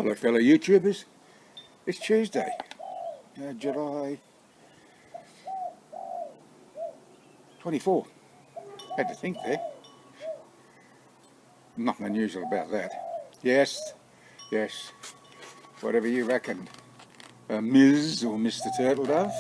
Hello fellow YouTubers, it's Tuesday, July 24. Had to think there. Nothing unusual about that. Yes, whatever you reckon. Ms. or Mr. Turtle Dove?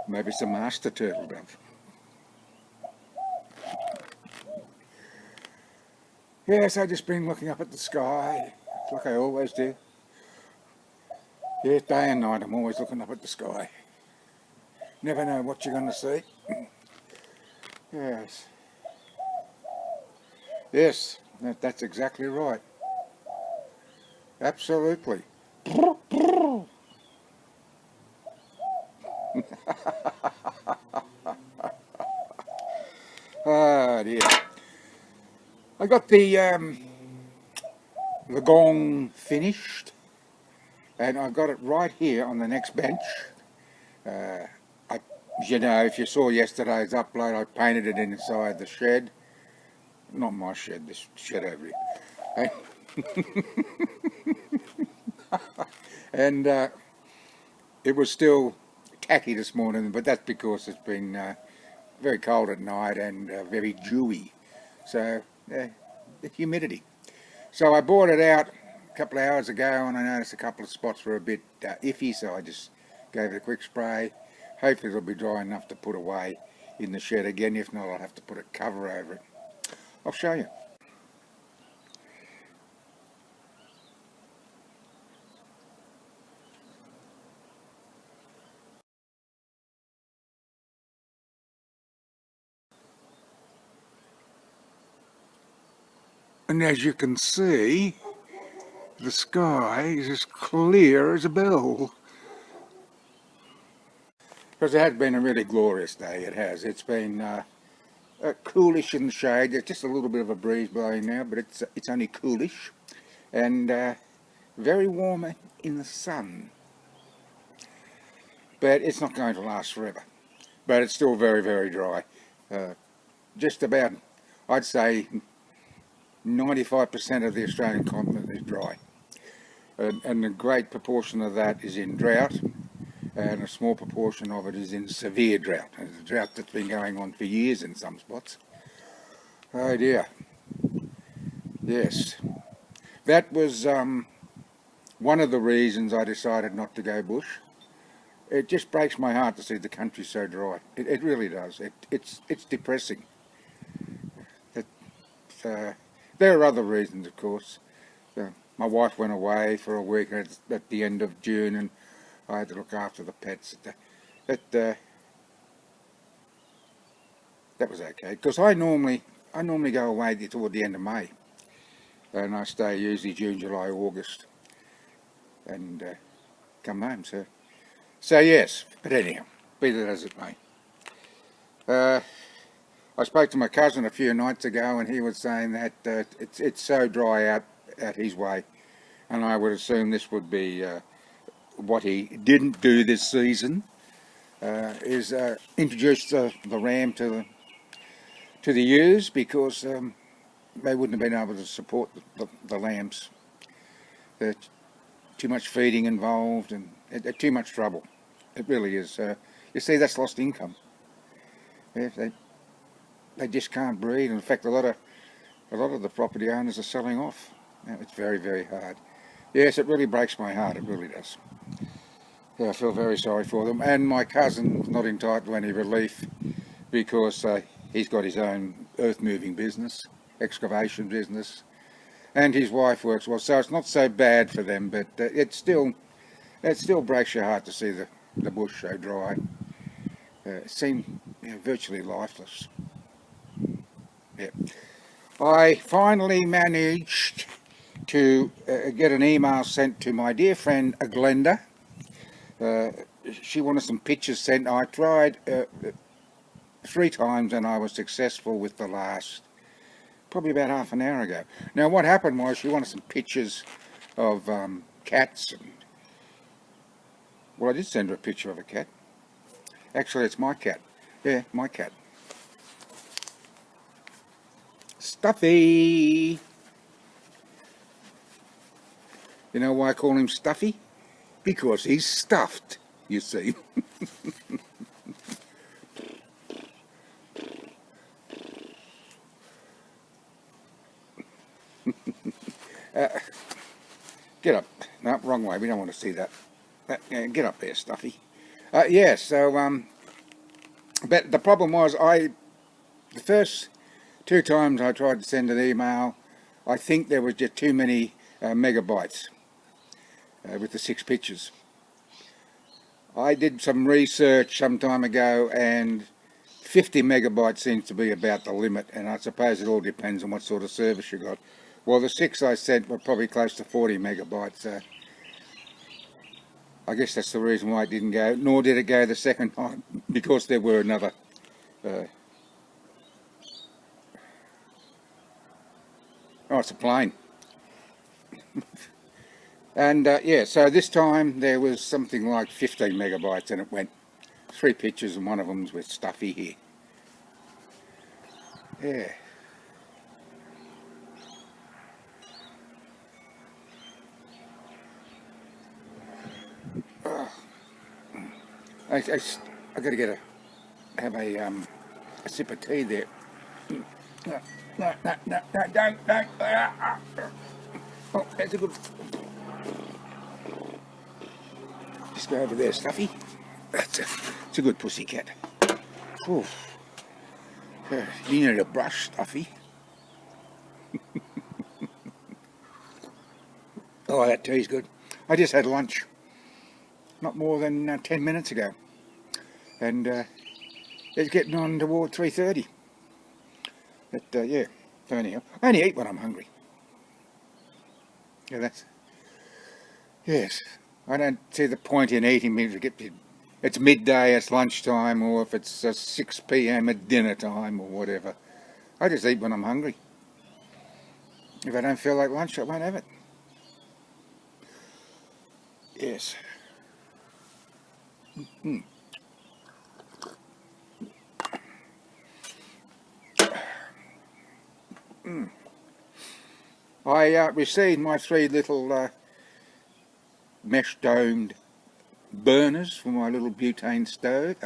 Maybe it's a Master Turtle Dove. Yes, I've just been looking up at the sky, like I always do. Yes, day and night I'm always looking up at the sky. Never know what you're going to see. Yes, that's exactly right. Absolutely. Ah dear. I got the Gong finished, and I've got it right here on the next bench. You know, if you saw yesterday's upload, I painted it inside the shed. Not my shed, this shed over here. And it was still tacky this morning, but that's because it's been very cold at night and very dewy. So, the humidity. So I brought it out a couple of hours ago, and I noticed a couple of spots were a bit iffy, so I just gave it a quick spray. Hopefully it'll be dry enough to put away in the shed again. If not, I'll have to put a cover over it. I'll show you. And as you can see, the sky is as clear as a bell. Because it has been a really glorious day, it has. It's been coolish in the shade. There's just a little bit of a breeze blowing now, but it's only coolish. And very warm in the sun. But it's not going to last forever. But it's still very, very dry. Just about, I'd say, 95% of the Australian continent is dry. And a great proportion of that is in drought, and a small proportion of it is in severe drought. And it's a drought that's been going on for years in some spots. Oh dear. Yes. That was one of the reasons I decided not to go bush. It just breaks my heart to see the country so dry. It really does. It's depressing. There are other reasons, of course. My wife went away for a week at the end of June, and I had to look after the pets. That was okay, because I normally go away toward the end of May, and I stay usually June, July, August, and come home. So yes. But anyhow, be that as it may. I spoke to my cousin a few nights ago, and he was saying that it's so dry out his way, and I would assume this would be what he didn't do this season, is introduce the ram to the ewes, because they wouldn't have been able to support the lambs. There's too much feeding involved, and too much trouble. It really is. You see, that's lost income. They just can't breed. In fact, a lot of the property owners are selling off. It's very, very hard. Yes, it really breaks my heart. It really does. Yeah, I feel very sorry for them. And my cousin's not entitled to any relief, because he's got his own earth-moving business, excavation business, and his wife works well. So it's not so bad for them, but it still breaks your heart to see the bush so dry. It seemed virtually lifeless. Yeah. I finally managed to get an email sent to my dear friend Glenda. She wanted some pictures sent. I tried 3 times, and I was successful with the last, probably about half an hour ago. Now what happened was, she wanted some pictures of cats. Well, I did send her a picture of a cat. Actually, it's my cat. Yeah, my cat. Stuffy! You know why I call him Stuffy? Because he's stuffed, you see. Get up. No, wrong way. We don't want to see that. Get up there, Stuffy. Yeah, so, but the problem was the first 2 times I tried to send an email, I think there was just too many megabytes with the 6 pictures. I did some research some time ago, and 50 megabytes seems to be about the limit, and I suppose it all depends on what sort of service you got. Well, the 6 I sent were probably close to 40 megabytes. I guess that's the reason why it didn't go, nor did it go the second time, because there were another oh, it's a plane. And yeah, so this time there was something like 15 megabytes, and it went 3 pictures, and one of them's with Stuffy here. Yeah. Oh. I got to have a sip of tea there. No, don't. Oh, that's a good. Just go over there, Stuffy. It's a good pussycat. Oh, you need a brush, Stuffy. Oh, that tea's good. I just had lunch not more than 10 minutes ago, and it's getting on toward 3:30. But yeah, so anyhow, I only eat when I'm hungry. Yeah, yes. I don't see the point in eating if it's midday, it's lunchtime, or if it's 6 p.m. at dinner time or whatever. I just eat when I'm hungry. If I don't feel like lunch, I won't have it. Yes. I received my 3 little mesh domed burners for my little butane stove,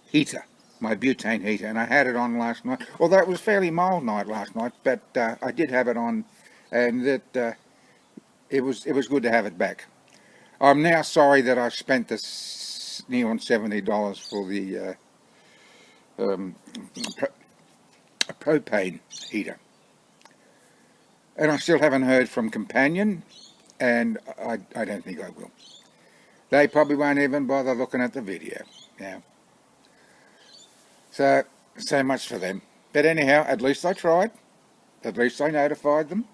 heater, my butane heater, and I had it on last night. Although it was a fairly mild night last night, but I did have it on, and it was good to have it back. I'm now sorry that I spent this near on $70 for the propane heater, and I still haven't heard from Companion, and I don't think I will. They probably won't even bother looking at the video now. So much for them. But anyhow, at least I tried. At least I notified them.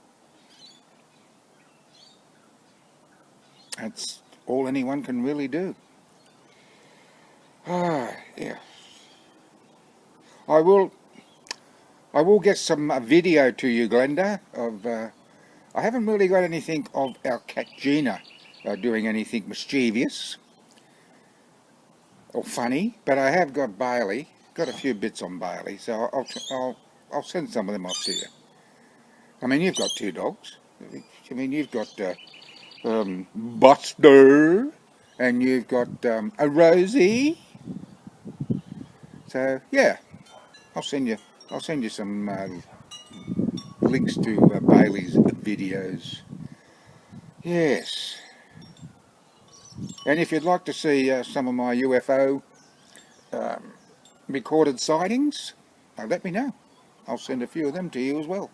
That's all anyone can really do. Ah, yeah. I will get some video to you, Glenda, of I haven't really got anything of our cat Gina doing anything mischievous or funny, but I have got Bailey, got a few bits on Bailey, so I'll send some of them off to you. I mean, you've got 2 dogs. I mean, you've got Buster, and you've got a Rosie. So yeah, I'll send you some links to Bailey's videos. Yes. And if you'd like to see some of my UFO recorded sightings, let me know. I'll send a few of them to you as well.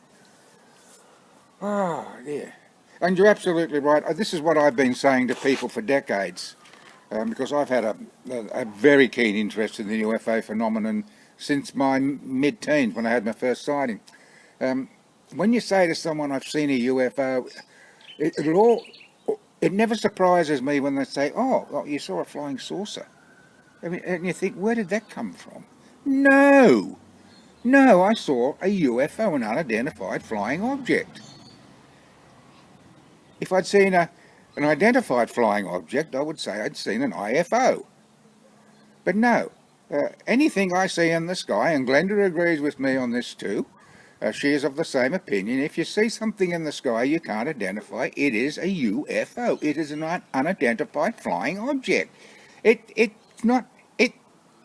Ah, yeah. And you're absolutely right. This is what I've been saying to people for decades, because I've had a very keen interest in the UFO phenomenon since my mid-teens, when I had my first sighting. When you say to someone, I've seen a UFO, it never surprises me when they say, oh, well, you saw a flying saucer. I mean, and you think, where did that come from? No, I saw a UFO, an unidentified flying object. If I'd seen an identified flying object, I would say I'd seen an IFO. But no, anything I see in the sky, and Glenda agrees with me on this too, she is of the same opinion. If you see something in the sky you can't identify, it is a UFO. It is an unidentified flying object. It's not,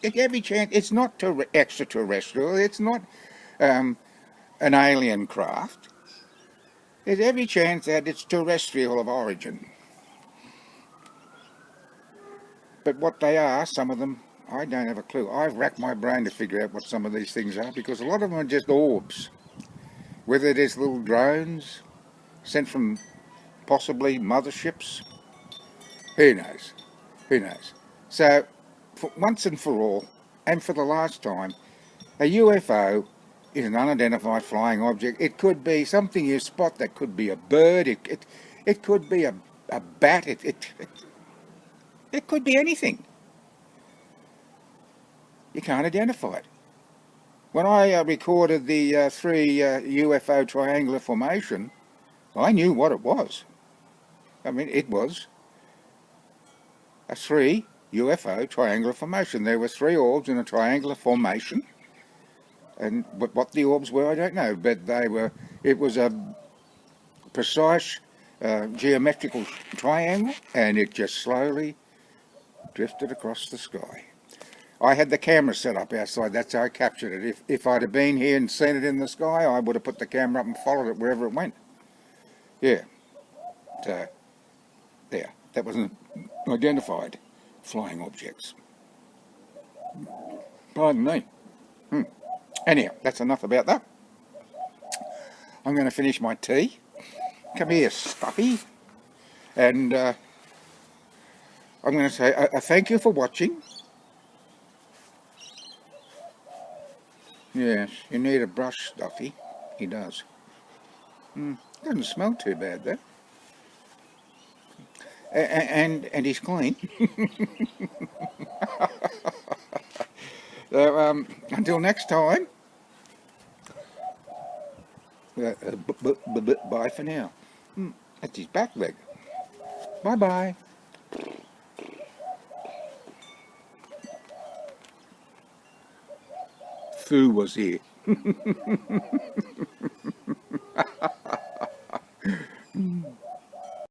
every chance, it's not extraterrestrial, it's not an alien craft. There's every chance that it's terrestrial of origin. But what they are, some of them, I don't have a clue. I've racked my brain to figure out what some of these things are, because a lot of them are just orbs. Whether it is little drones sent from possibly motherships, who knows? Who knows? So, for once and for all, and for the last time, a UFO is an unidentified flying object. It could be something you spot. That could be a bird. It could be a bat. It could be anything. You can't identify it. When I recorded the 3 UFO triangular formation, I knew what it was. I mean, it was a 3 UFO triangular formation. There were 3 orbs in a triangular formation, and what the orbs were, I don't know. But they were. It was a precise geometrical triangle, and it just slowly drifted across the sky. I had the camera set up outside, that's how I captured it. If I'd have been here and seen it in the sky, I would have put the camera up and followed it wherever it went. Yeah. So, there. That wasn't identified flying objects. Pardon me. Anyhow, that's enough about that. I'm going to finish my tea. Come here, Stuffy. And I'm going to say a thank you for watching. Yes, you need a brush, Stuffy. He does. Doesn't smell too bad, though. And he's clean. So, until next time, bye for now. That's his back leg. Bye-bye. Fu was here.